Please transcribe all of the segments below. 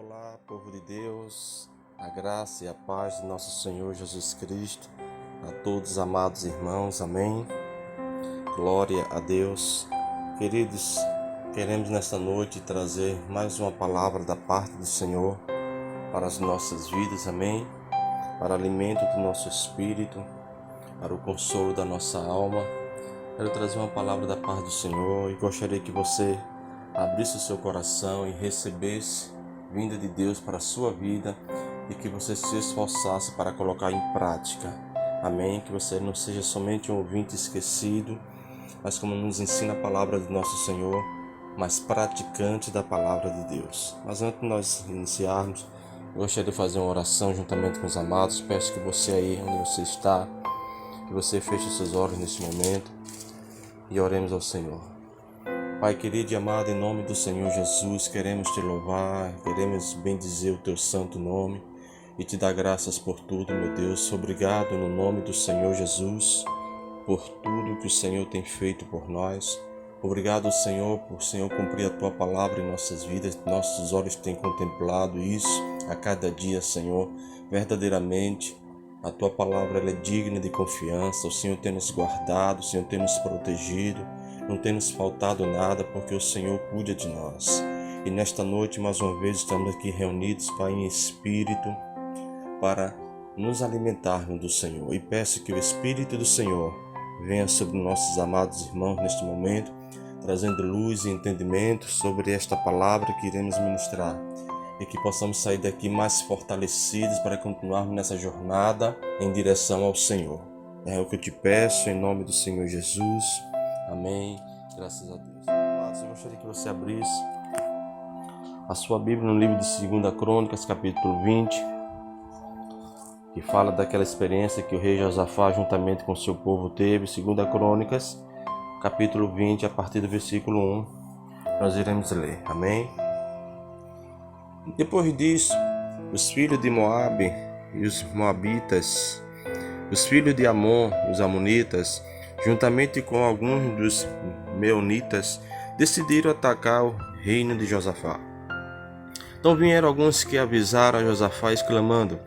Olá, povo de Deus, a graça e a paz de nosso Senhor Jesus Cristo, a todos amados irmãos, amém. Glória a Deus. Queridos, queremos nesta noite trazer mais uma palavra da parte do Senhor para as nossas vidas, amém. Para o alimento do nosso espírito, para o consolo da nossa alma. Quero trazer uma palavra da parte do Senhor e gostaria que você abrisse o seu coração e recebesse vinda de Deus para a sua vida e que você se esforçasse para colocar em prática. Amém? Que você não seja somente um ouvinte esquecido, mas como nos ensina a palavra do nosso Senhor, mas praticante da palavra de Deus. Mas antes de nós iniciarmos, eu gostaria de fazer uma oração juntamente com os amados. Peço que você aí, onde você está, que você feche os seus olhos neste momento e oremos ao Senhor. Pai querido e amado, em nome do Senhor Jesus, queremos te louvar, queremos bendizer o teu santo nome e te dar graças por tudo, meu Deus. Obrigado no nome do Senhor Jesus, por tudo que o Senhor tem feito por nós. Obrigado, Senhor, por o Senhor cumprir a tua palavra em nossas vidas. Nossos olhos têm contemplado isso a cada dia, Senhor. Verdadeiramente, a tua palavra ela é digna de confiança. O Senhor tem nos guardado, o Senhor tem nos protegido. Não tem nos faltado nada, porque o Senhor cuida de nós. E nesta noite, mais uma vez, estamos aqui reunidos, Pai, em espírito, para nos alimentarmos do Senhor. E peço que o Espírito do Senhor venha sobre nossos amados irmãos neste momento, trazendo luz e entendimento sobre esta palavra que iremos ministrar. E que possamos sair daqui mais fortalecidos para continuarmos nessa jornada em direção ao Senhor. É o que eu te peço, em nome do Senhor Jesus. Amém. Graças a Deus. Mas eu gostaria que você abrisse a sua Bíblia no livro de 2 Crônicas, capítulo 20, que fala daquela experiência que o rei Josafá, juntamente com seu povo, teve. 2 Crônicas, capítulo 20, a partir do versículo 1, nós iremos ler. Amém. Depois disso, os filhos de Moabe e os Moabitas, os filhos de Amon, os Amonitas, juntamente com alguns dos meunitas, decidiram atacar o reino de Josafá. Então vieram alguns que avisaram a Josafá, exclamando: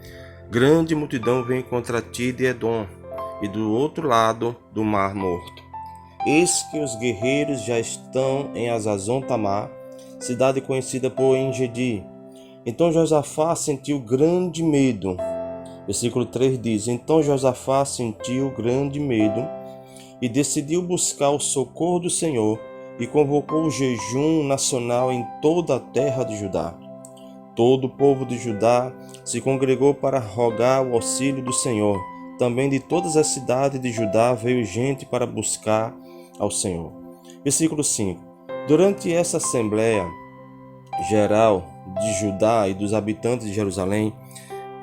grande multidão vem contra ti de Edom e do outro lado do Mar Morto. Eis que os guerreiros já estão em Azazon Tamar, cidade conhecida por Engedi. Então Josafá sentiu grande medo. Versículo 3 diz: então Josafá sentiu grande medo e decidiu buscar o socorro do Senhor e convocou o jejum nacional em toda a terra de Judá. Todo o povo de Judá se congregou para rogar o auxílio do Senhor. Também de todas as cidades de Judá veio gente para buscar ao Senhor. Versículo 5. Durante essa assembleia geral de Judá e dos habitantes de Jerusalém,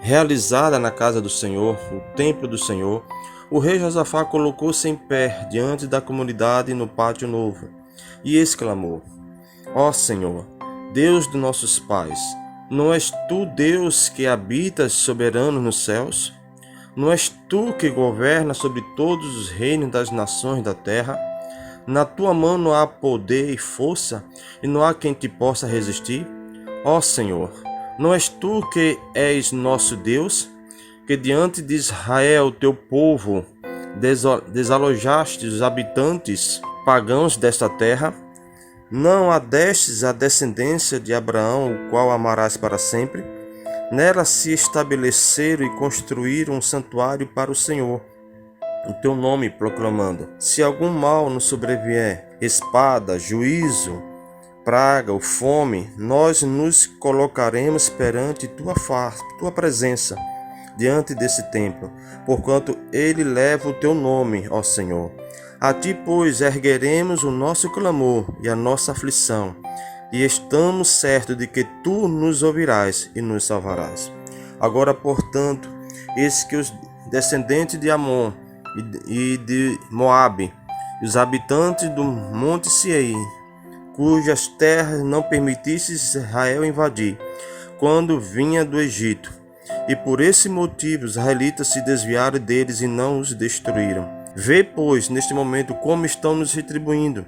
realizada na casa do Senhor, o templo do Senhor, o rei Josafá colocou-se em pé diante da comunidade no pátio novo e exclamou: ó Senhor, Deus de nossos pais, não és tu Deus que habitas soberano nos céus? Não és tu que governas sobre todos os reinos das nações da terra? Na tua mão não há poder e força, e não há quem te possa resistir? Ó Senhor, não és tu que és nosso Deus, que diante de Israel, teu povo, desalojaste os habitantes pagãos desta terra? Não adestes à descendência de Abraão, o qual amarás para sempre? Nela se estabeleceram e construíram um santuário para o Senhor, o teu nome proclamando: se algum mal nos sobrevier, espada, juízo, praga ou fome, nós nos colocaremos perante tua presença, diante desse templo, porquanto ele leva o teu nome, ó Senhor. A ti, pois, ergueremos o nosso clamor e a nossa aflição, e estamos certos de que tu nos ouvirás e nos salvarás. Agora, portanto, eis que os descendentes de Amon e de Moabe, e os habitantes do monte Seir, cujas terras não permitisse Israel invadir, quando vinha do Egito, e por esse motivo os israelitas se desviaram deles e não os destruíram. Vê, pois, neste momento como estão nos retribuindo,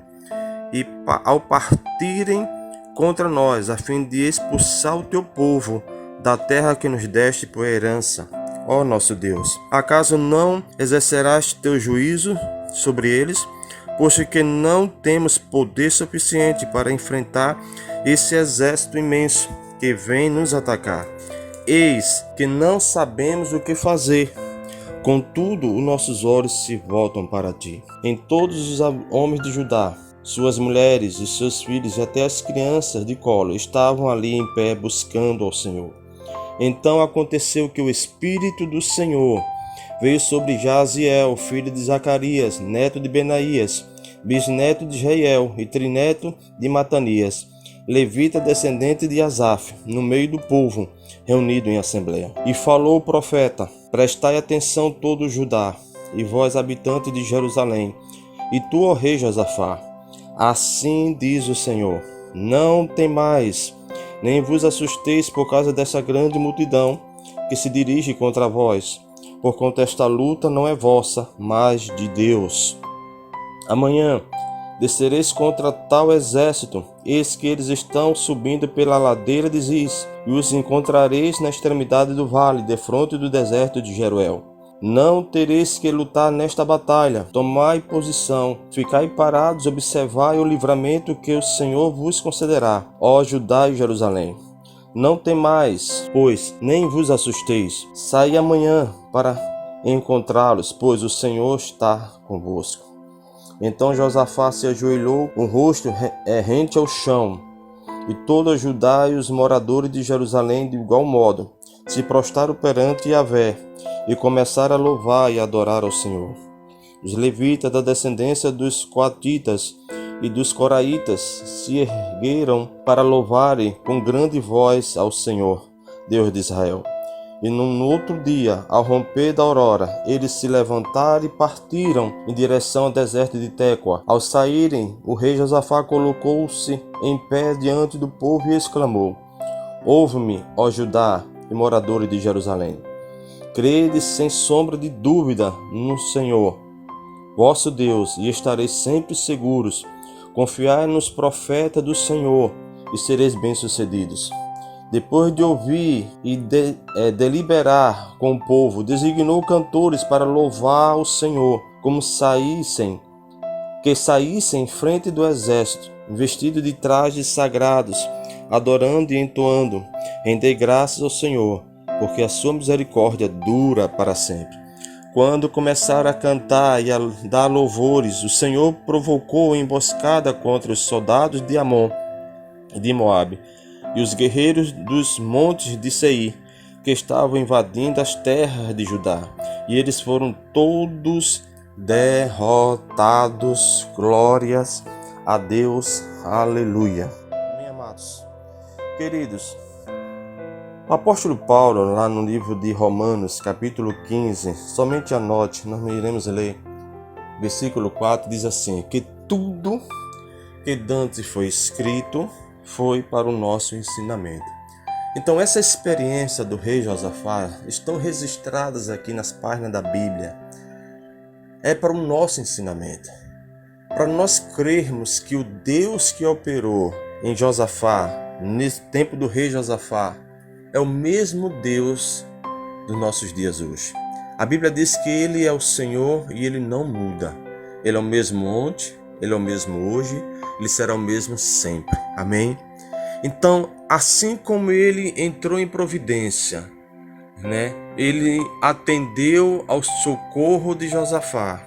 e ao partirem contra nós, a fim de expulsar o teu povo da terra que nos deste por herança. Ó nosso Deus, acaso não exercerás teu juízo sobre eles? Posto que não temos poder suficiente para enfrentar esse exército imenso que vem nos atacar. Eis que não sabemos o que fazer. Contudo, os nossos olhos se voltam para ti. Em todos os homens de Judá, suas mulheres e seus filhos e até as crianças de colo estavam ali em pé buscando ao Senhor. Então aconteceu que o Espírito do Senhor veio sobre Jaziel, filho de Zacarias, neto de Benaías, bisneto de Jeiel e trineto de Matanias, levita descendente de Asaf, no meio do povo, reunido em assembleia. E falou o profeta: prestai atenção todo Judá, e vós habitantes de Jerusalém, e tu, ó rei Josafá, assim diz o Senhor: não temais, nem vos assusteis por causa dessa grande multidão que se dirige contra vós, porquanto esta luta não é vossa, mas de Deus. Amanhã descereis contra tal exército, eis que eles estão subindo pela ladeira de Ziz, e os encontrareis na extremidade do vale, defronte do deserto de Jeruel. Não tereis que lutar nesta batalha. Tomai posição, ficai parados, observai o livramento que o Senhor vos concederá, ó Judá e Jerusalém. Não temais, pois nem vos assusteis. Saí amanhã para encontrá-los, pois o Senhor está convosco. Então Josafá se ajoelhou, com o rosto rente ao chão, e toda Judá e os moradores de Jerusalém de igual modo se prostraram perante Yahvé e começaram a louvar e adorar ao Senhor. Os levitas da descendência dos coatitas e dos coraitas se ergueram para louvarem com grande voz ao Senhor, Deus de Israel. E no outro dia, ao romper da aurora, eles se levantaram e partiram em direção ao deserto de Tecoa. Ao saírem, o rei Josafá colocou-se em pé diante do povo e exclamou: ouve-me, ó Judá e moradores de Jerusalém. Crede sem sombra de dúvida no Senhor, vosso Deus, e estareis sempre seguros. Confiai nos profetas do Senhor e sereis bem-sucedidos. Depois de ouvir e deliberar com o povo, designou cantores para louvar o Senhor, que saíssem em frente do exército, vestidos de trajes sagrados, adorando e entoando: rendei graças ao Senhor, porque a sua misericórdia dura para sempre. Quando começaram a cantar e a dar louvores, o Senhor provocou emboscada contra os soldados de Amon e de Moabe, e os guerreiros dos montes de Seir, que estavam invadindo as terras de Judá, e eles foram todos derrotados. Glórias a Deus, aleluia. Amém, amados. Queridos, o apóstolo Paulo, lá no livro de Romanos, capítulo 15, somente anote, nós iremos ler, versículo 4, diz assim: que tudo que dantes foi escrito foi para o nosso ensinamento. Então essa experiência do rei Josafá estão registradas aqui nas páginas da Bíblia. É para o nosso ensinamento, para nós crermos que o Deus que operou em Josafá, nesse tempo do rei Josafá, é o mesmo Deus dos nossos dias hoje. A Bíblia diz que Ele é o Senhor e Ele não muda. Ele é o mesmo ontem, Ele é o mesmo hoje, Ele será o mesmo sempre. Amém? Então, assim como Ele entrou em providência, Ele atendeu ao socorro de Josafá,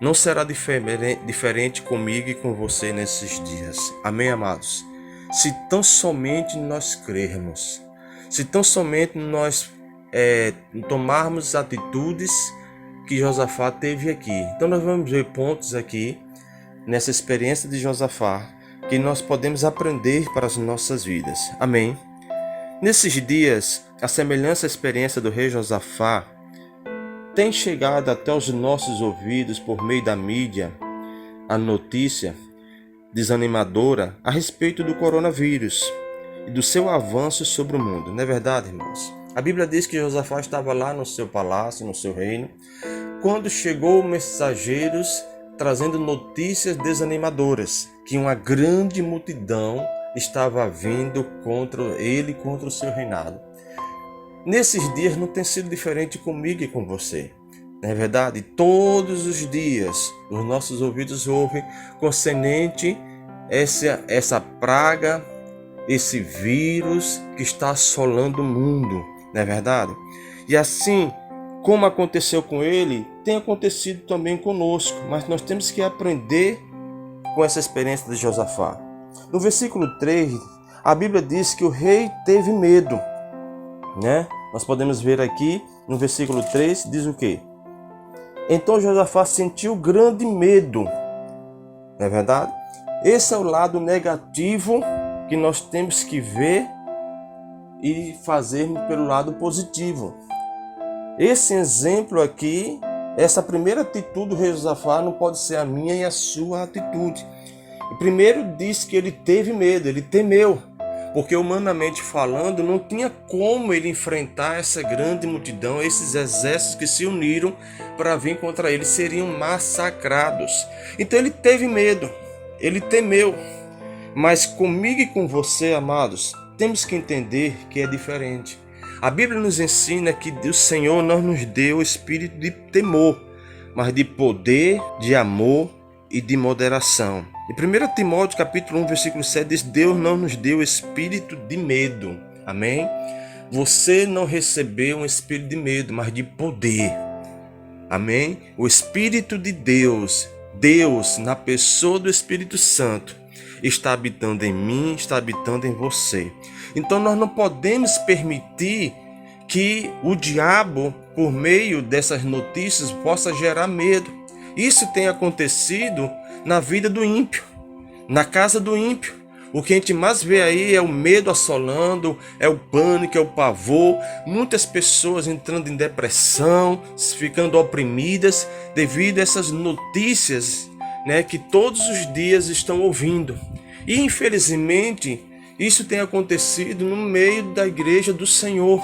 não será diferente comigo e com você nesses dias. Amém, amados? Se tão somente nós crermos, se tão somente nós tomarmos atitudes que Josafá teve aqui. Então nós vamos ver pontos aqui, nessa experiência de Josafá, que nós podemos aprender para as nossas vidas. Amém? Nesses dias, a semelhança à experiência do rei Josafá tem chegado até os nossos ouvidos por meio da mídia a notícia desanimadora a respeito do coronavírus e do seu avanço sobre o mundo. Não é verdade, irmãos? A Bíblia diz que Josafá estava lá no seu palácio, no seu reino, quando chegou mensageiros trazendo notícias desanimadoras, que uma grande multidão estava vindo contra ele, contra o seu reinado. Nesses dias não tem sido diferente comigo e com você. Não é verdade? Todos os dias os nossos ouvidos ouvem concernente essa praga, esse vírus que está assolando o mundo. Não é verdade? E assim como aconteceu com ele, tem acontecido também conosco. Mas nós temos que aprender com essa experiência de Josafá. No versículo 3, a Bíblia diz que o rei teve medo, né? Nós podemos ver aqui no versículo 3, diz o quê? Então Josafá sentiu grande medo, não é verdade? Esse é o lado negativo que nós temos que ver e fazermos pelo lado positivo. Esse exemplo aqui, essa primeira atitude do rei Josafá não pode ser a minha e a sua atitude. O primeiro diz que ele teve medo, ele temeu, porque humanamente falando não tinha como ele enfrentar essa grande multidão, esses exércitos que se uniram para vir contra ele, seriam massacrados. Então ele teve medo, ele temeu. Mas comigo e com você, amados, temos que entender que é diferente. A Bíblia nos ensina que o Senhor não nos deu o espírito de temor, mas de poder, de amor e de moderação. Em 1 Timóteo capítulo 1, versículo 7 diz: Deus não nos deu o espírito de medo. Amém? Você não recebeu um espírito de medo, mas de poder. Amém? O Espírito de Deus, Deus na pessoa do Espírito Santo, está habitando em mim, está habitando em você. Então nós não podemos permitir que o diabo, por meio dessas notícias, possa gerar medo. Isso tem acontecido na vida do ímpio, na casa do ímpio. O que a gente mais vê aí é o medo assolando, é o pânico, é o pavor. Muitas pessoas entrando em depressão, ficando oprimidas devido a essas notícias, né, que todos os dias estão ouvindo. E infelizmente isso tem acontecido no meio da igreja do Senhor.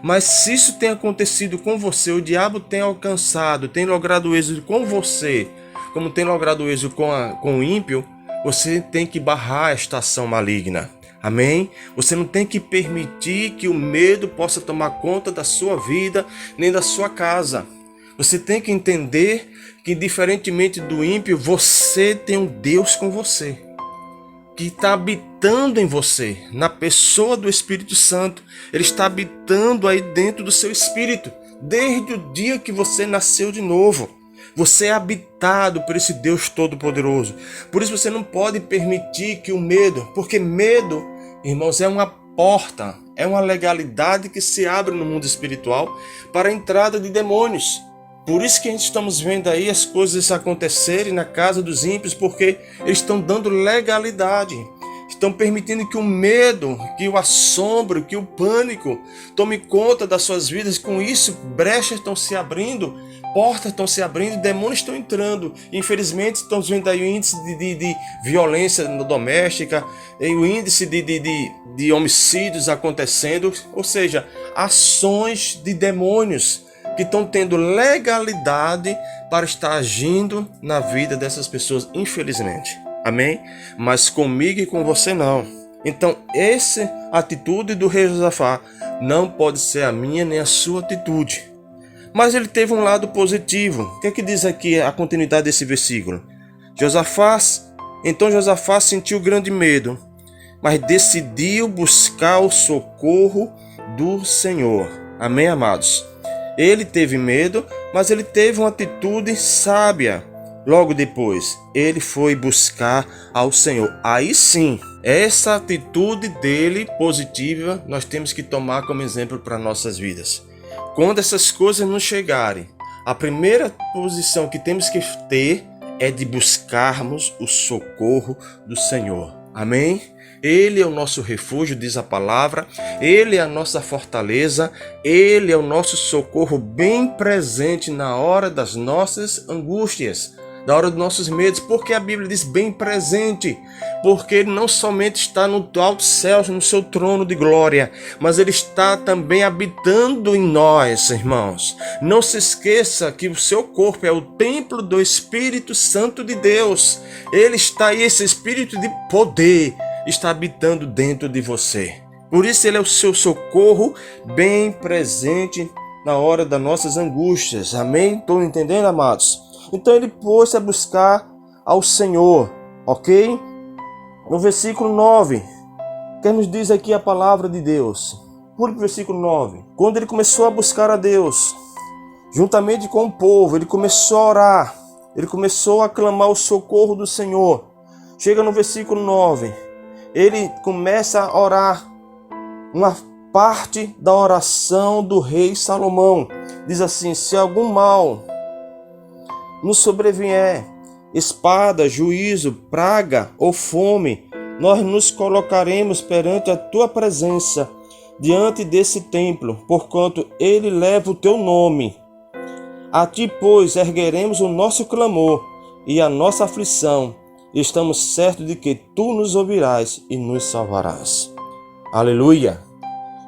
Mas se isso tem acontecido com você, o diabo tem alcançado, tem logrado êxito com você, como tem logrado êxito com o ímpio, você tem que barrar esta ação maligna. Amém? Você não tem que permitir que o medo possa tomar conta da sua vida, nem da sua casa. Você tem que entender que, diferentemente do ímpio, você tem um Deus com você, que está habitando em você, na pessoa do Espírito Santo. Ele está habitando aí dentro do seu espírito, desde o dia que você nasceu de novo. Você é habitado por esse Deus Todo-Poderoso. Por isso você não pode permitir que o medo, porque medo, irmãos, é uma porta, é uma legalidade que se abre no mundo espiritual para a entrada de demônios. Por isso que a gente estamos vendo aí as coisas acontecerem na casa dos ímpios, porque eles estão dando legalidade, estão permitindo que o medo, que o assombro, que o pânico tome conta das suas vidas. Com isso, brechas estão se abrindo, portas estão se abrindo, demônios estão entrando. Infelizmente, estamos vendo aí o índice de violência doméstica, e o índice de homicídios acontecendo, ou seja, ações de demônios que estão tendo legalidade para estar agindo na vida dessas pessoas, infelizmente. Amém? Mas comigo e com você não. Então, essa atitude do rei Josafá não pode ser a minha nem a sua atitude. Mas ele teve um lado positivo. O que é que diz aqui a continuidade desse versículo? Então Josafá sentiu grande medo, mas decidiu buscar o socorro do Senhor. Amém, amados? Ele teve medo, mas ele teve uma atitude sábia. Logo depois, ele foi buscar ao Senhor. Aí sim, essa atitude dele positiva, nós temos que tomar como exemplo para nossas vidas. Quando essas coisas não chegarem, a primeira posição que temos que ter é de buscarmos o socorro do Senhor. Amém? Ele é o nosso refúgio, diz a palavra. Ele é a nossa fortaleza. Ele é o nosso socorro bem presente na hora das nossas angústias, na hora dos nossos medos. Porque a Bíblia diz bem presente? Porque ele não somente está no alto céu, no seu trono de glória, mas ele está também habitando em nós, irmãos. Não se esqueça que o seu corpo é o templo do Espírito Santo de Deus. Ele está aí, esse Espírito de poder, está habitando dentro de você. Por isso ele é o seu socorro bem presente na hora das nossas angústias. Amém? Estão entendendo, amados? Então ele pôs-se a buscar ao Senhor, ok? No versículo 9, que nos diz aqui a palavra de Deus. Pule para o versículo 9. Quando ele começou a buscar a Deus, juntamente com o povo, ele começou a orar, ele começou a clamar o socorro do Senhor. Chega no versículo 9, ele começa a orar uma parte da oração do rei Salomão. Diz assim: se algum mal nos sobrevier, espada, juízo, praga ou fome, nós nos colocaremos perante a tua presença, diante desse templo, porquanto ele leva o teu nome. A ti, pois, ergueremos o nosso clamor e a nossa aflição, e estamos certos de que tu nos ouvirás e nos salvarás. Aleluia!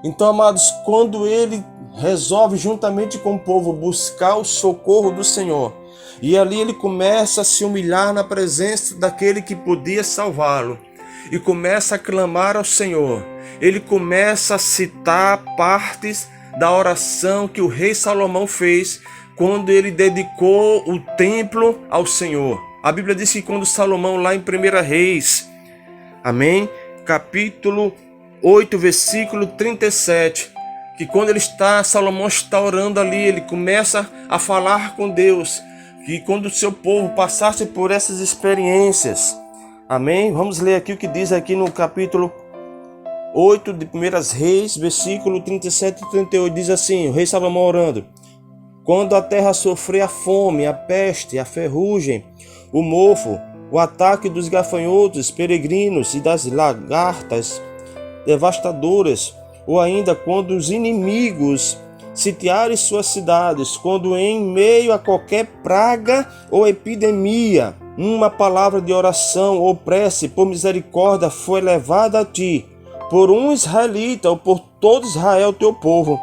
Então, amados, quando ele resolve juntamente com o povo buscar o socorro do Senhor, e ali ele começa a se humilhar na presença daquele que podia salvá-lo, e começa a clamar ao Senhor, ele começa a citar partes da oração que o rei Salomão fez quando ele dedicou o templo ao Senhor. A Bíblia diz que quando Salomão, lá em 1 Reis, amém, capítulo 8, versículo 37, que quando Salomão está orando ali, ele começa a falar com Deus, que quando o seu povo passasse por essas experiências, amém? Vamos ler aqui o que diz aqui no capítulo 8 de 1 Reis, versículo 37 e 38, diz assim, o rei Salomão orando: quando a terra sofrer a fome, a peste, a ferrugem, o mofo, o ataque dos gafanhotos, peregrinos e das lagartas devastadoras, ou ainda quando os inimigos sitiarem suas cidades, quando em meio a qualquer praga ou epidemia, uma palavra de oração ou prece por misericórdia foi levada a ti, por um israelita ou por todo Israel teu povo,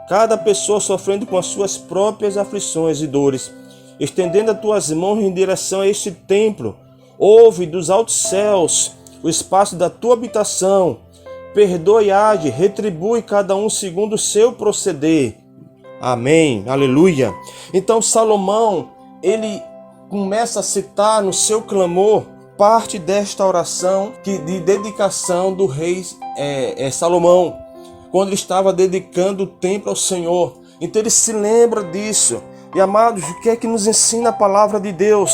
cada pessoa sofrendo com as suas próprias aflições e dores, estendendo as tuas mãos em direção a este templo, ouve dos altos céus o espaço da tua habitação, perdoa e age, retribui cada um segundo o seu proceder. Amém, aleluia. Então Salomão, ele começa a citar no seu clamor parte desta oração de dedicação do rei Salomão, quando ele estava dedicando o templo ao Senhor. Então ele se lembra disso. E amados, o que é que nos ensina a palavra de Deus?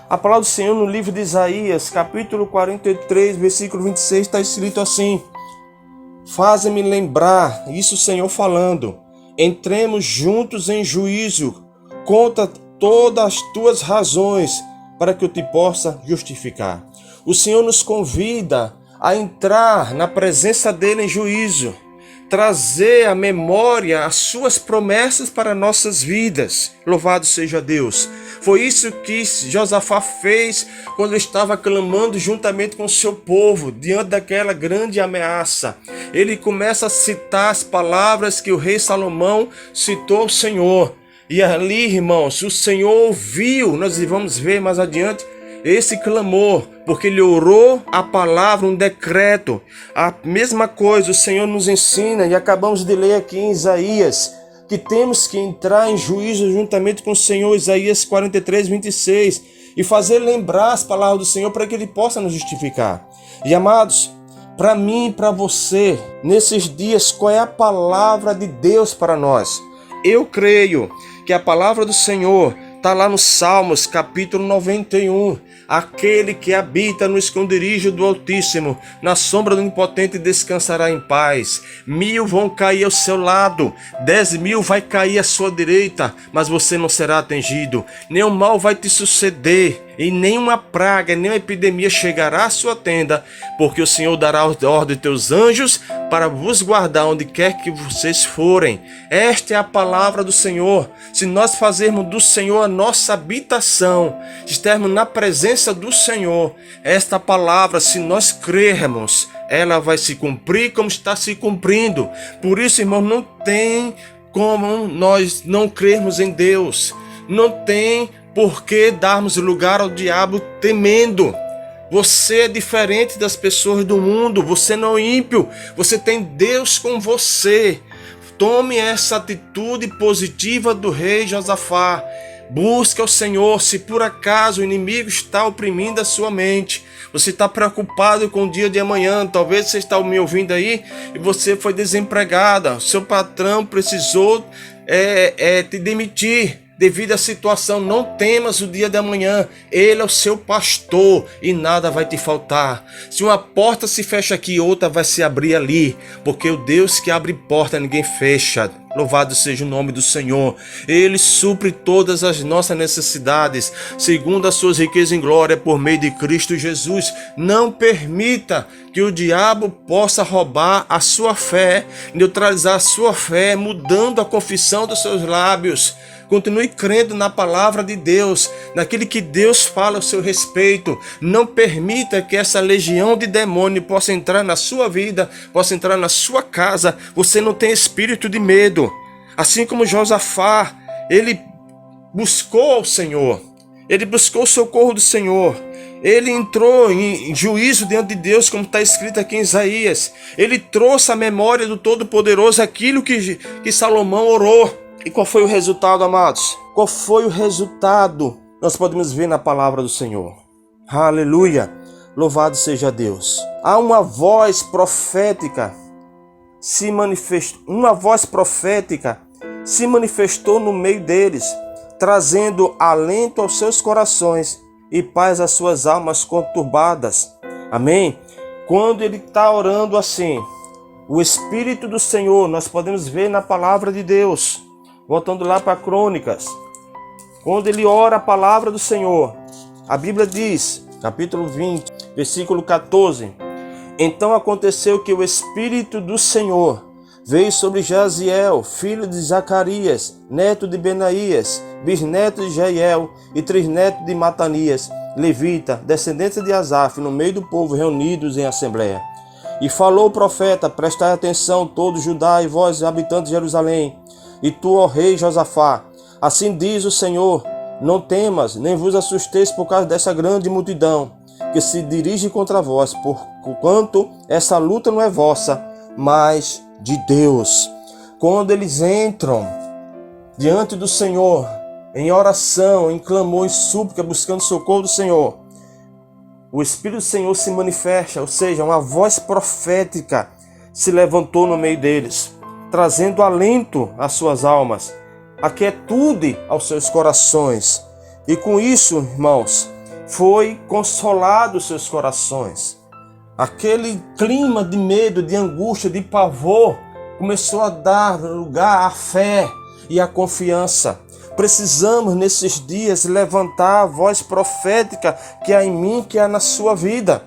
A palavra do Senhor no livro de Isaías, capítulo 43, versículo 26, está escrito assim: faze-me lembrar, isso o Senhor falando, entremos juntos em juízo, conta todas as tuas razões, para que eu te possa justificar. O Senhor nos convida a entrar na presença dele em juízo, trazer à memória as suas promessas para nossas vidas. Louvado seja Deus. Foi isso que Josafá fez quando estava clamando juntamente com o seu povo, diante daquela grande ameaça. Ele começa a citar as palavras que o rei Salomão citou ao Senhor. E ali, irmãos, o Senhor ouviu, nós vamos ver mais adiante, esse clamor, porque ele orou a palavra, um decreto. A mesma coisa o Senhor nos ensina, e acabamos de ler aqui em Isaías, que temos que entrar em juízo juntamente com o Senhor, Isaías 43, 26, e fazer lembrar as palavras do Senhor para que ele possa nos justificar. E amados, para mim e para você, nesses dias, qual é a palavra de Deus para nós? Eu creio que a palavra do Senhor está lá no Salmos, capítulo 91. Aquele que habita no esconderijo do Altíssimo, na sombra do Onipotente descansará em paz. 1000 vão cair ao seu lado, 10.000 vai cair à sua direita, mas você não será atingido. Nenhum mal vai te suceder, e nenhuma praga, nenhuma epidemia chegará à sua tenda, porque o Senhor dará ordem aos teus anjos para vos guardar onde quer que vocês forem. Esta é a palavra do Senhor. Se nós fazermos do Senhor a nossa habitação, estivermos na presença do Senhor, esta palavra, se nós crermos, ela vai se cumprir como está se cumprindo. Por isso, irmão, não tem como nós não crermos em Deus. Não tem por que darmos lugar ao diabo temendo. Você é diferente das pessoas do mundo. Você não é ímpio. Você tem Deus com você. Tome essa atitude positiva do rei Josafá. Busca o Senhor. Se por acaso o inimigo está oprimindo a sua mente, você está preocupado com o dia de amanhã, talvez você está me ouvindo aí e você foi desempregada, seu patrão precisou te demitir devido à situação. Não temas o dia de amanhã, ele é o seu pastor e nada vai te faltar. Se uma porta se fecha aqui, outra vai se abrir ali, porque o Deus que abre porta ninguém fecha. Louvado seja o nome do Senhor. Ele supre todas as nossas necessidades, segundo as suas riquezas em glória, por meio de Cristo Jesus. Não permita que o diabo possa roubar a sua fé, neutralizar a sua fé, mudando a confissão dos seus lábios. Continue crendo na palavra de Deus, naquilo que Deus fala ao seu respeito. Não permita que essa legião de demônio possa entrar na sua vida, possa entrar na sua casa. Você não tem espírito de medo. Assim como Josafá, ele buscou ao Senhor. Ele buscou o socorro do Senhor. Ele entrou em juízo diante de Deus, como está escrito aqui em Isaías. Ele trouxe à memória do Todo-Poderoso aquilo que Salomão orou. E qual foi o resultado, amados? Qual foi o resultado? Nós podemos ver na palavra do Senhor. Aleluia! Louvado seja Deus. Há uma voz profética se manifestou no meio deles, trazendo alento aos seus corações e paz às suas almas conturbadas. Amém? Quando ele está orando assim, o Espírito do Senhor, nós podemos ver na palavra de Deus. Voltando lá para Crônicas, quando ele ora a palavra do Senhor, a Bíblia diz, capítulo 20, versículo 14: Então aconteceu que o Espírito do Senhor veio sobre Jaziel, filho de Zacarias, neto de Benaías, bisneto de Jeiel e trisneto de Matanias, levita, descendente de Asaf, no meio do povo reunidos em assembleia. E falou o profeta: Prestai atenção, todo Judá e vós, habitantes de Jerusalém, e tu, ó rei Josafá, assim diz o Senhor: Não temas, nem vos assusteis por causa dessa grande multidão que se dirige contra vós, porquanto essa luta não é vossa, mas de Deus. Quando eles entram diante do Senhor, em oração, em clamor, em súplica, buscando socorro do Senhor, o Espírito do Senhor se manifesta, ou seja, uma voz profética se levantou no meio deles, trazendo alento às suas almas, a quietude aos seus corações. E com isso, irmãos, foi consolado os seus corações. Aquele clima de medo, de angústia, de pavor, começou a dar lugar à fé e à confiança. Precisamos nesses dias levantar a voz profética que há em mim, que há na sua vida.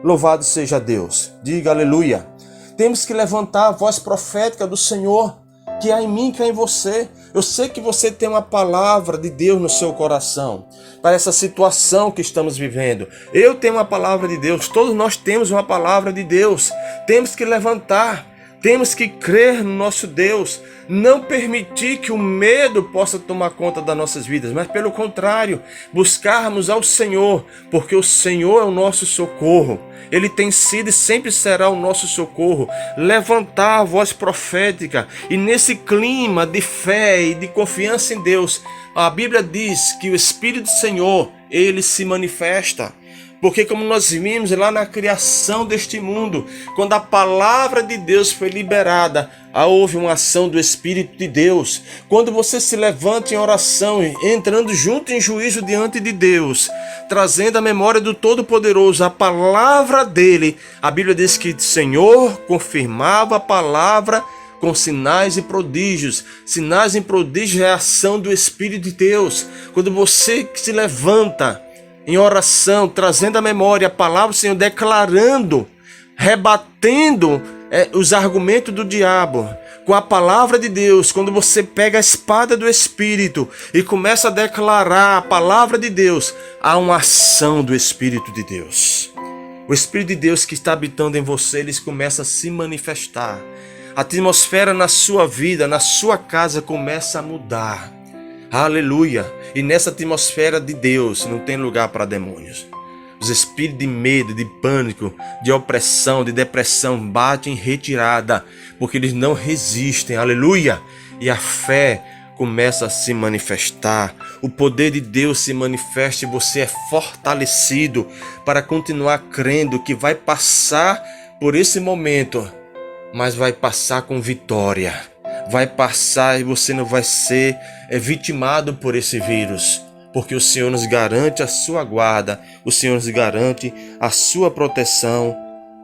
Louvado seja Deus. Diga aleluia. Temos que levantar a voz profética do Senhor, que há em mim, que há em você. Eu sei que você tem uma palavra de Deus no seu coração para essa situação que estamos vivendo. Eu tenho uma palavra de Deus, todos nós temos uma palavra de Deus. Temos que levantar, temos que crer no nosso Deus, não permitir que o medo possa tomar conta das nossas vidas, mas pelo contrário, buscarmos ao Senhor, porque o Senhor é o nosso socorro. Ele tem sido e sempre será o nosso socorro. Levantar a voz profética e nesse clima de fé e de confiança em Deus, a Bíblia diz que o Espírito do Senhor, ele se manifesta. Porque como nós vimos lá na criação deste mundo, quando a palavra de Deus foi liberada, houve uma ação do Espírito de Deus. Quando você se levanta em oração, entrando junto em juízo diante de Deus, trazendo a memória do Todo-Poderoso, a palavra dele, a Bíblia diz que o Senhor confirmava a palavra com sinais e prodígios. Sinais e prodígios é a ação do Espírito de Deus. Quando você se levanta em oração, trazendo a memória a palavra do Senhor, declarando, rebatendo os argumentos do diabo com a palavra de Deus. Quando você pega a espada do Espírito e começa a declarar a palavra de Deus, há uma ação do Espírito de Deus. O Espírito de Deus que está habitando em você, ele começa a se manifestar. A atmosfera na sua vida, na sua casa começa a mudar. Aleluia! E nessa atmosfera de Deus não tem lugar para demônios. Os espíritos de medo, de pânico, de opressão, de depressão batem em retirada, porque eles não resistem, aleluia! E a fé começa a se manifestar, o poder de Deus se manifesta e você é fortalecido para continuar crendo que vai passar por esse momento, mas vai passar com vitória, vai passar e você não vai ser vitimado por esse vírus. Porque o Senhor nos garante a sua guarda, o Senhor nos garante a sua proteção.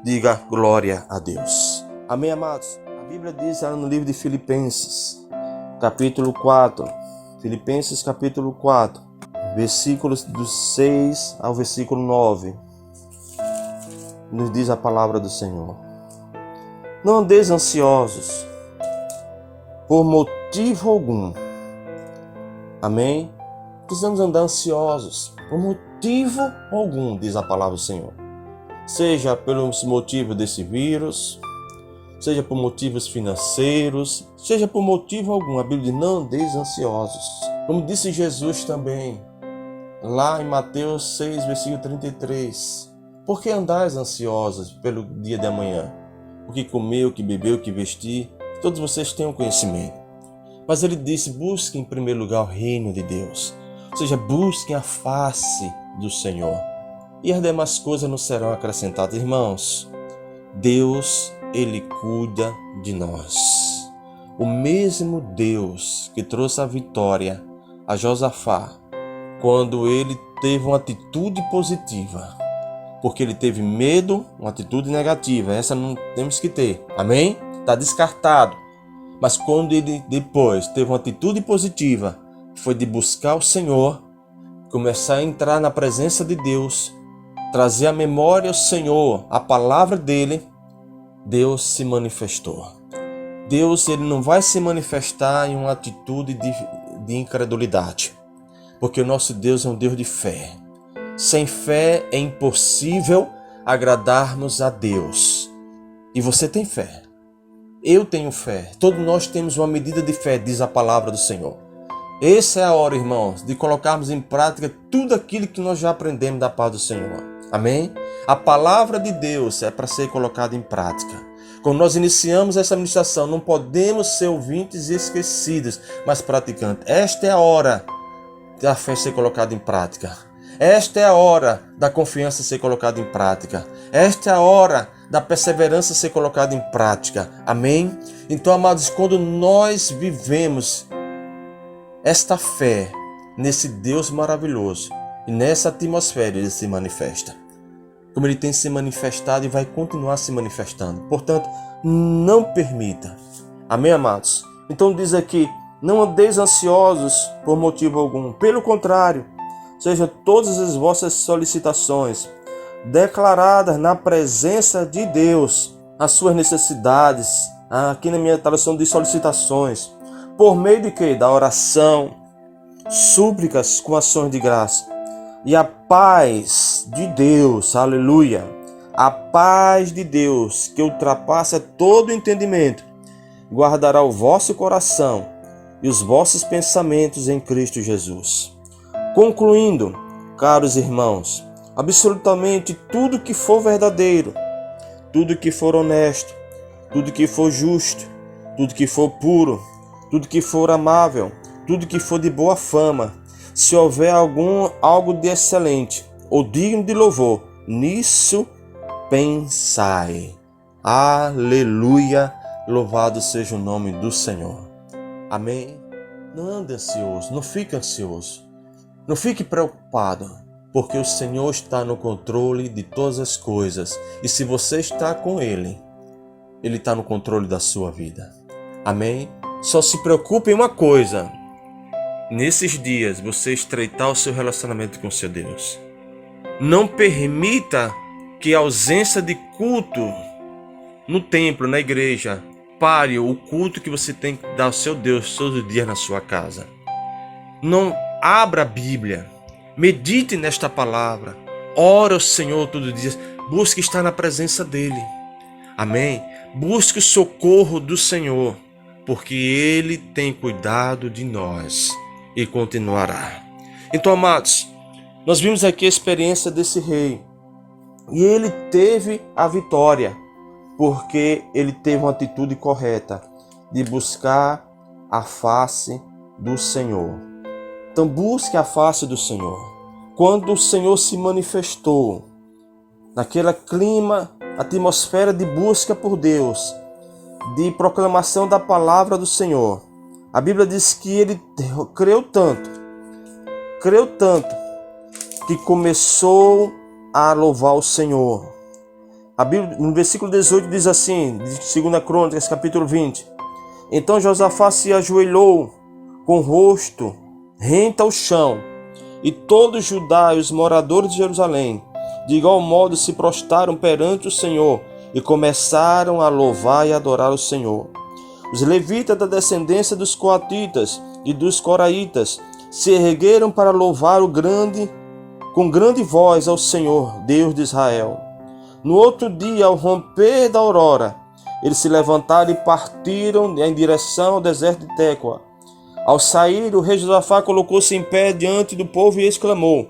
Diga glória a Deus. Amém, amados? A Bíblia diz lá no livro de Filipenses, capítulo 4. Filipenses, capítulo 4, versículos do 6 ao versículo 9. Nos diz a palavra do Senhor. Não andeis ansiosos por motivo algum. Amém? Precisamos andar ansiosos por motivo algum, diz a palavra do Senhor. Seja pelos motivos desse vírus, seja por motivos financeiros, seja por motivo algum. A Bíblia diz, não andeis ansiosos. Como disse Jesus também, lá em Mateus 6, versículo 33. Por que andais ansiosos pelo dia de amanhã? O que comer, o que beber, o que vestir? Todos vocês têm um conhecimento. Mas ele disse, busquem em primeiro lugar o reino de Deus. Ou seja, busquem a face do Senhor. E as demais coisas não serão acrescentadas. Irmãos, Deus, Ele cuida de nós. O mesmo Deus que trouxe a vitória a Josafá, quando ele teve uma atitude positiva, porque ele teve medo, uma atitude negativa, essa não temos que ter, amém? Está descartado. Mas quando ele depois teve uma atitude positiva, foi de buscar o Senhor, começar a entrar na presença de Deus, trazer à memória ao Senhor a palavra dele, Deus se manifestou. Deus, ele não vai se manifestar em uma atitude de incredulidade, porque o nosso Deus é um Deus de fé. Sem fé é impossível agradarmos a Deus. E você tem fé. Eu tenho fé. Todos nós temos uma medida de fé, diz a palavra do Senhor. Essa é a hora, irmãos, de colocarmos em prática tudo aquilo que nós já aprendemos da paz do Senhor. Amém? A palavra de Deus é para ser colocada em prática. Quando nós iniciamos essa ministração, não podemos ser ouvintes e esquecidos, mas praticantes. Esta é a hora da fé ser colocada em prática. Esta é a hora da confiança ser colocada em prática. Esta é a hora da perseverança ser colocada em prática. Amém? Então, amados, quando nós vivemos esta fé nesse Deus maravilhoso e nessa atmosfera, ele se manifesta. Como ele tem se manifestado e vai continuar se manifestando. Portanto, não permita. Amém, amados? Então diz aqui, não andeis ansiosos por motivo algum. Pelo contrário, sejam todas as vossas solicitações declaradas na presença de Deus, as suas necessidades. Aqui na minha tradução diz solicitações. Por meio de quê? Da oração, súplicas com ações de graça. E a paz de Deus, aleluia, a paz de Deus, que ultrapassa todo entendimento, guardará o vosso coração e os vossos pensamentos em Cristo Jesus. Concluindo, caros irmãos, absolutamente tudo que for verdadeiro, tudo que for honesto, tudo que for justo, tudo que for puro, tudo que for amável, tudo que for de boa fama, se houver algo de excelente ou digno de louvor, nisso pensai. Aleluia, louvado seja o nome do Senhor. Amém? Não ande ansioso, não fique ansioso, não fique preocupado, porque o Senhor está no controle de todas as coisas, e se você está com Ele, Ele está no controle da sua vida. Amém? Só se preocupe em uma coisa. Nesses dias, você estreitar o seu relacionamento com o seu Deus. Não permita que a ausência de culto no templo, na igreja, pare o culto que você tem que dar ao seu Deus todos os dias na sua casa. Não abra a Bíblia. Medite nesta palavra. Ore ao Senhor todos os dias. Busque estar na presença dEle. Amém? Busque o socorro do Senhor, porque Ele tem cuidado de nós e continuará. Então, amados, nós vimos aqui a experiência desse rei. E ele teve a vitória, porque ele teve uma atitude correta de buscar a face do Senhor. Então busque a face do Senhor. Quando o Senhor se manifestou, naquele clima, atmosfera de busca por Deus, de proclamação da palavra do Senhor, a Bíblia diz que ele creu tanto, que começou a louvar o Senhor. A Bíblia, no versículo 18 diz assim, de 2 Crônicas, capítulo 20. Então Josafá se ajoelhou com o rosto rente ao chão, e todos Judá e os moradores de Jerusalém, de igual modo, se prostraram perante o Senhor e começaram a louvar e adorar o Senhor. Os levitas da descendência dos coatitas e dos coraitas se ergueram para louvar com grande voz ao Senhor, Deus de Israel. No outro dia, ao romper da aurora, eles se levantaram e partiram em direção ao deserto de Tecoa. Ao sair, o rei Josafá colocou-se em pé diante do povo e exclamou: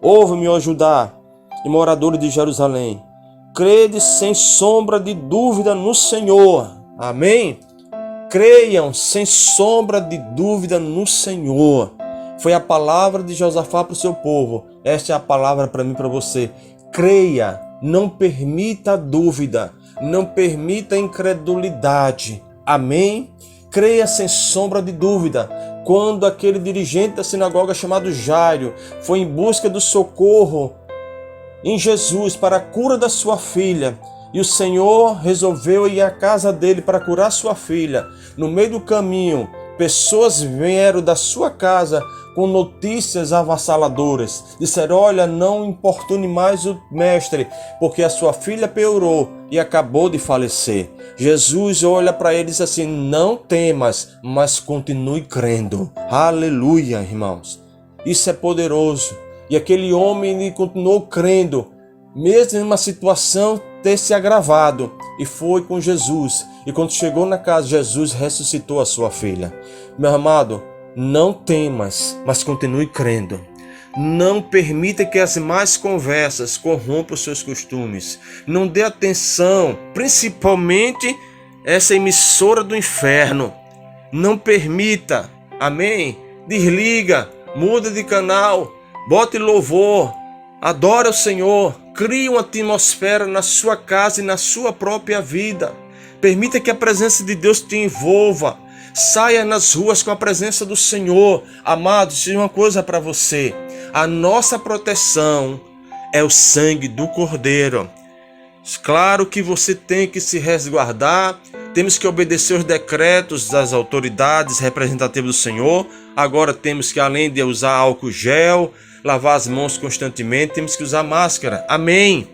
Ouve-me, ó Judá e moradores de Jerusalém, crede sem sombra de dúvida no Senhor. Amém? Creiam sem sombra de dúvida no Senhor. Foi a palavra de Josafá para o seu povo. Esta é a palavra para mim e para você. Creia, não permita dúvida, não permita incredulidade. Amém? Creia sem sombra de dúvida. Quando aquele dirigente da sinagoga chamado Jairo foi em busca do socorro em Jesus para a cura da sua filha, e o Senhor resolveu ir à casa dele para curar sua filha, no meio do caminho, pessoas vieram da sua casa com notícias avassaladoras. Disseram: olha, não importune mais o mestre, porque a sua filha piorou e acabou de falecer. Jesus olha para ele e diz assim: não temas, mas continue crendo. Aleluia, irmãos. Isso é poderoso. E aquele homem ele continuou crendo, mesmo em uma situação ter se agravado, e foi com Jesus. E quando chegou na casa, Jesus ressuscitou a sua filha. Meu amado, não temas, mas continue crendo. Não permita que as más conversas corrompam os seus costumes. Não dê atenção, principalmente essa emissora do inferno. Não permita, amém? Desliga, muda de canal, bote louvor, adora o Senhor, crie uma atmosfera na sua casa e na sua própria vida. Permita que a presença de Deus te envolva. Saia nas ruas com a presença do Senhor. Amados, diz uma coisa para você: a nossa proteção é o sangue do Cordeiro. Claro que você tem que se resguardar, temos que obedecer os decretos das autoridades representativas do Senhor. Agora temos que, além de usar álcool gel, lavar as mãos constantemente, temos que usar máscara. Amém?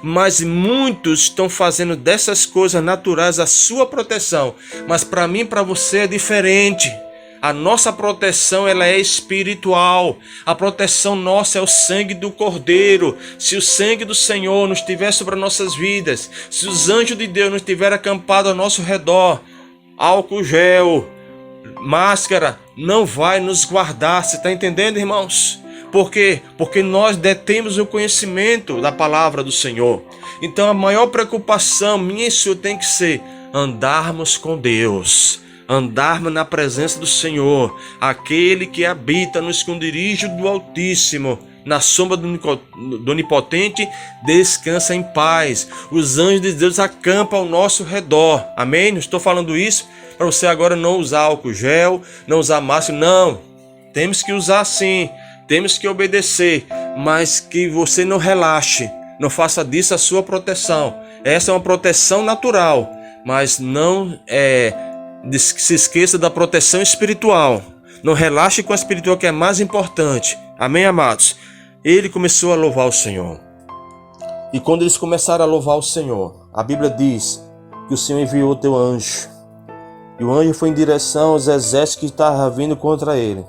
Mas muitos estão fazendo dessas coisas naturais a sua proteção. Mas para mim e para você é diferente. A nossa proteção ela é espiritual. A proteção nossa é o sangue do Cordeiro. Se o sangue do Senhor não estiver sobre as nossas vidas, se os anjos de Deus não estiverem acampados ao nosso redor, álcool gel, máscara, não vai nos guardar. Você está entendendo, irmãos? Por quê? Porque nós detemos o conhecimento da palavra do Senhor. Então a maior preocupação minha e sua tem que ser andarmos com Deus, andarmos na presença do Senhor, aquele que habita no esconderijo do Altíssimo, na sombra do Onipotente, descansa em paz. Os anjos de Deus acampam ao nosso redor. Amém? Não estou falando isso para você agora não usar álcool gel, não usar máscara. Não, temos que usar sim. Temos que obedecer, mas que você não relaxe, não faça disso a sua proteção. Essa é uma proteção natural, mas não se esqueça da proteção espiritual. Não relaxe com a espiritual, que é mais importante. Amém, amados? Ele começou a louvar o Senhor. E quando eles começaram a louvar o Senhor, a Bíblia diz que o Senhor enviou o teu anjo. E o anjo foi em direção aos exércitos que estavam vindo contra ele.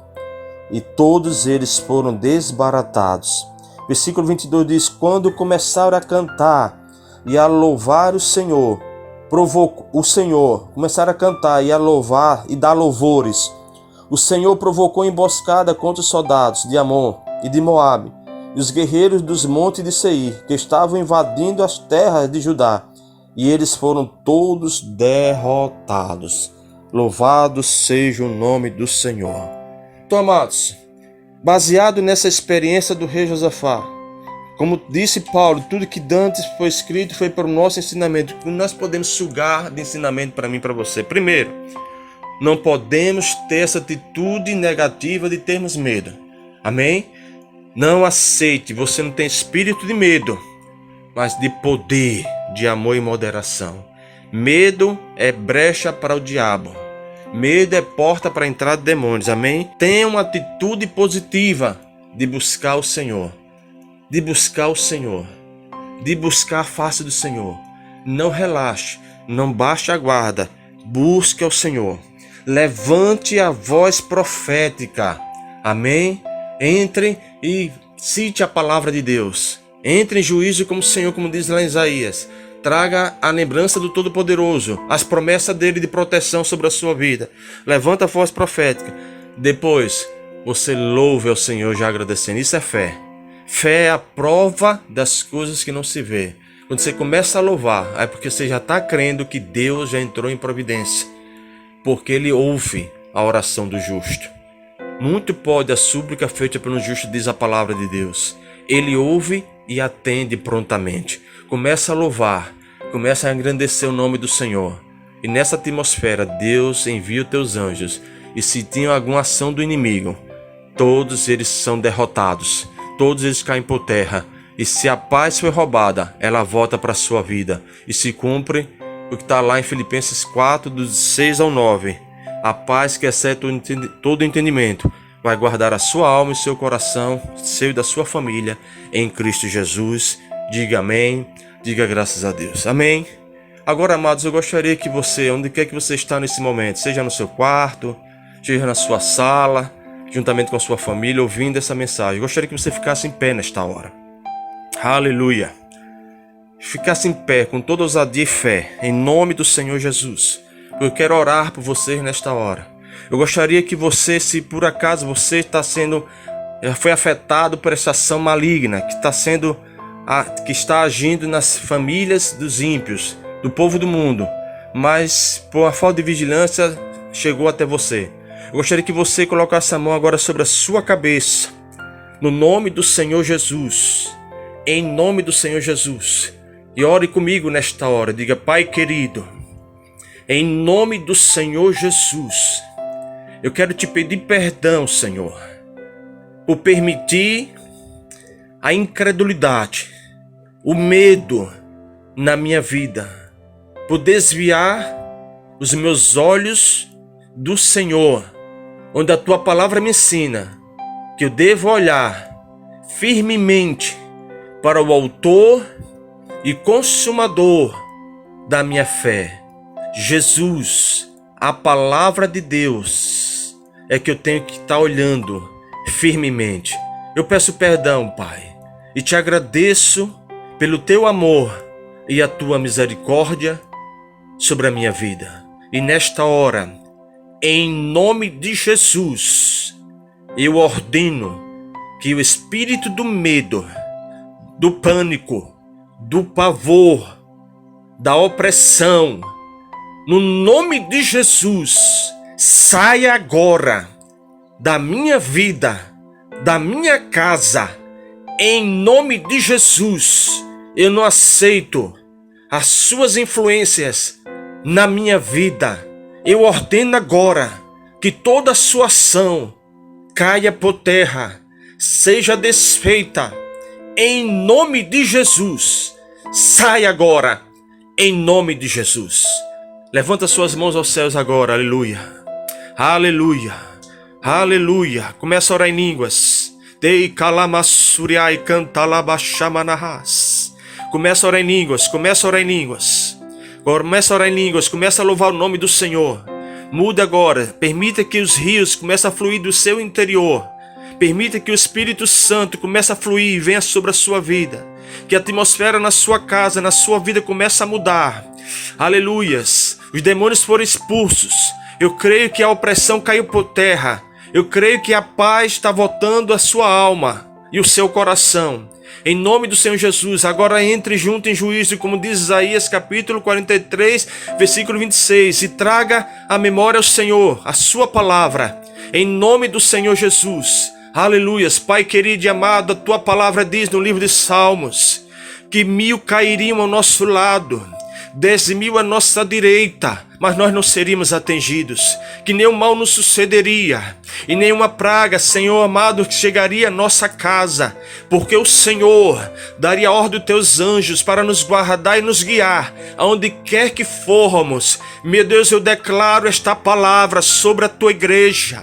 E todos eles foram desbaratados. Versículo 22 diz: quando começaram a cantar e a louvar o Senhor, começaram a cantar e a louvar e dar louvores. O Senhor provocou emboscada contra os soldados de Amon e de Moabe, e os guerreiros dos montes de Seir, que estavam invadindo as terras de Judá, e eles foram todos derrotados. Louvado seja o nome do Senhor. Então, amados, baseado nessa experiência do rei Josafá, como disse Paulo, tudo que dantes foi escrito foi para o nosso ensinamento. Que nós podemos sugar de ensinamento para mim e para você. Primeiro, não podemos ter essa atitude negativa de termos medo. Amém? Não aceite, você não tem espírito de medo, mas de poder, de amor e moderação. Medo é brecha para o diabo. Medo é porta para a entrada de demônios. Amém? Tenha uma atitude positiva de buscar o Senhor. De buscar o Senhor, de buscar a face do Senhor. Não relaxe, não baixe a guarda, busque ao Senhor. Levante a voz profética, amém? Entre e cite a palavra de Deus. Entre em juízo como o Senhor, como diz lá em Isaías. Traga a lembrança do Todo-Poderoso, as promessas dele de proteção sobre a sua vida. Levanta a voz profética. Depois, você louve ao Senhor já agradecendo. Isso é fé. Fé é a prova das coisas que não se vê. Quando você começa a louvar, é porque você já está crendo que Deus já entrou em providência. Porque Ele ouve a oração do justo. Muito pode a súplica feita pelo justo, diz a palavra de Deus. Ele ouve e atende prontamente. Começa a louvar, começa a engrandecer o nome do Senhor. E nessa atmosfera, Deus envia os teus anjos. E se tinham alguma ação do inimigo, todos eles são derrotados. Todos eles caem por terra. E se a paz foi roubada, ela volta para a sua vida. E se cumpre o que está lá em Filipenses 4, dos 6 ao 9. A paz que excede todo entendimento vai guardar a sua alma e seu coração, seu e da sua família, em Cristo Jesus. Diga amém. Diga graças a Deus. Amém. Agora, amados, eu gostaria que você, onde quer que você está nesse momento, seja no seu quarto, seja na sua sala, juntamente com a sua família, ouvindo essa mensagem. Gostaria que você ficasse em pé nesta hora. Aleluia. Ficasse em pé com toda ousadia e fé, em nome do Senhor Jesus. Eu quero orar por vocês nesta hora. Eu gostaria que você, se por acaso você foi afetado por essa ação maligna que está agindo nas famílias dos ímpios, do povo do mundo, mas por uma falta de vigilância chegou até você. Eu gostaria que você colocasse a mão agora sobre a sua cabeça, no nome do Senhor Jesus, em nome do Senhor Jesus, e ore comigo nesta hora. Diga: Pai querido, em nome do Senhor Jesus, eu quero te pedir perdão, Senhor, por permitir a incredulidade, o medo na minha vida, por desviar os meus olhos do Senhor, onde a tua palavra me ensina que eu devo olhar firmemente para o autor e consumador da minha fé, Jesus. A palavra de Deus é que eu tenho que estar olhando firmemente. Eu peço perdão, Pai, e te agradeço pelo teu amor e a tua misericórdia sobre a minha vida. E nesta hora, em nome de Jesus, eu ordeno que o espírito do medo, do pânico, do pavor, da opressão, no nome de Jesus, saia agora da minha vida, da minha casa. Em nome de Jesus, eu não aceito as suas influências na minha vida. Eu ordeno agora que toda a sua ação caia por terra, seja desfeita, em nome de Jesus. Sai agora, em nome de Jesus. Levanta suas mãos aos céus agora, aleluia, aleluia, aleluia. Começa a orar em línguas. Dei calamassuriai cantalabashamanahas. Começa a orar em línguas, começa a orar em línguas. Começa a orar em línguas, começa a louvar o nome do Senhor. Mude agora, permita que os rios comecem a fluir do seu interior. Permita que o Espírito Santo comece a fluir e venha sobre a sua vida. Que a atmosfera na sua casa, na sua vida comece a mudar. Aleluias. Os demônios foram expulsos. Eu creio que a opressão caiu por terra. Eu creio que a paz está voltando à sua alma e o seu coração. Em nome do Senhor Jesus, agora entre junto em juízo, como diz Isaías capítulo 43, versículo 26, e traga à memória ao Senhor a sua palavra, em nome do Senhor Jesus. Aleluias. Pai querido e amado, a tua palavra diz no livro de Salmos, que 1000 cairiam ao nosso lado, 10.000 à nossa direita, mas nós não seríamos atingidos, que nenhum mal nos sucederia, e nenhuma praga, Senhor amado, chegaria à nossa casa, porque o Senhor daria ordem aos teus anjos para nos guardar e nos guiar, aonde quer que formos. Meu Deus, eu declaro esta palavra sobre a tua igreja,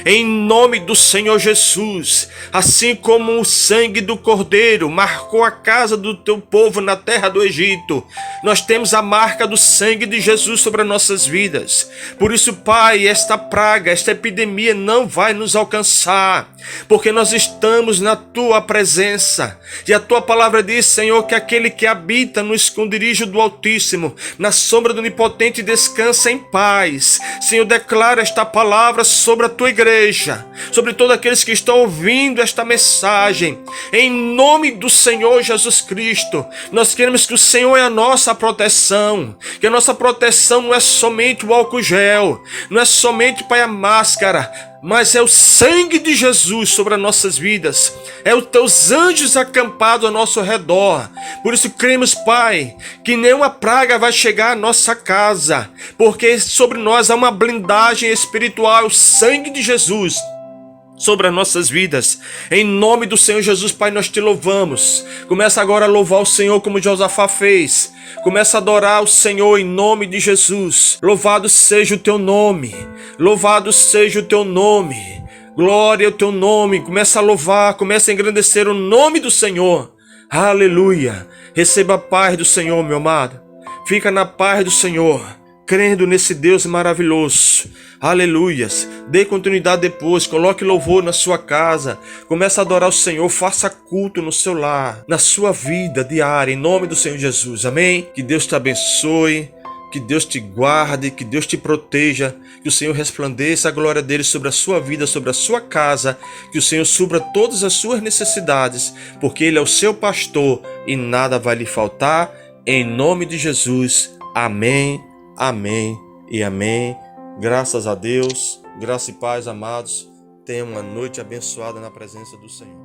em nome do Senhor Jesus. Assim como o sangue do Cordeiro marcou a casa do teu povo na terra do Egito, nós temos a marca do sangue de Jesus sobre as nossas vidas. Por isso, Pai, esta praga, esta epidemia não vai nos alcançar, porque nós estamos na tua presença. E a tua palavra diz, Senhor, que aquele que habita no esconderijo do Altíssimo, na sombra do Onipotente, descansa em paz. Senhor, declara esta palavra sobre a tua igreja, sobre todos aqueles que estão ouvindo esta mensagem, em nome do Senhor Jesus Cristo. Nós queremos que o Senhor é a nossa proteção, que a nossa proteção não é somente o álcool gel, não é somente, Pai, a máscara, mas é o sangue de Jesus sobre as nossas vidas, é os teus anjos acampados ao nosso redor. Por isso cremos, Pai, que nenhuma praga vai chegar à nossa casa, porque sobre nós há uma blindagem espiritual, o sangue de Jesus sobre as nossas vidas. Em nome do Senhor Jesus, Pai, nós te louvamos. Começa agora a louvar o Senhor como Josafá fez. Começa a adorar o Senhor em nome de Jesus. Louvado seja o teu nome. Louvado seja o teu nome. Glória ao teu nome. Começa a louvar, começa a engrandecer o nome do Senhor. Aleluia. Receba a paz do Senhor, meu amado. Fica na paz do Senhor, crendo nesse Deus maravilhoso. Aleluias. Dê continuidade depois, coloque louvor na sua casa, comece a adorar o Senhor, faça culto no seu lar, na sua vida diária, em nome do Senhor Jesus. Amém? Que Deus te abençoe, que Deus te guarde, que Deus te proteja, que o Senhor resplandeça a glória dele sobre a sua vida, sobre a sua casa, que o Senhor supra todas as suas necessidades, porque ele é o seu pastor e nada vai lhe faltar, em nome de Jesus. Amém, amém e amém. Graças a Deus, graça e paz, amados. Tenham uma noite abençoada na presença do Senhor.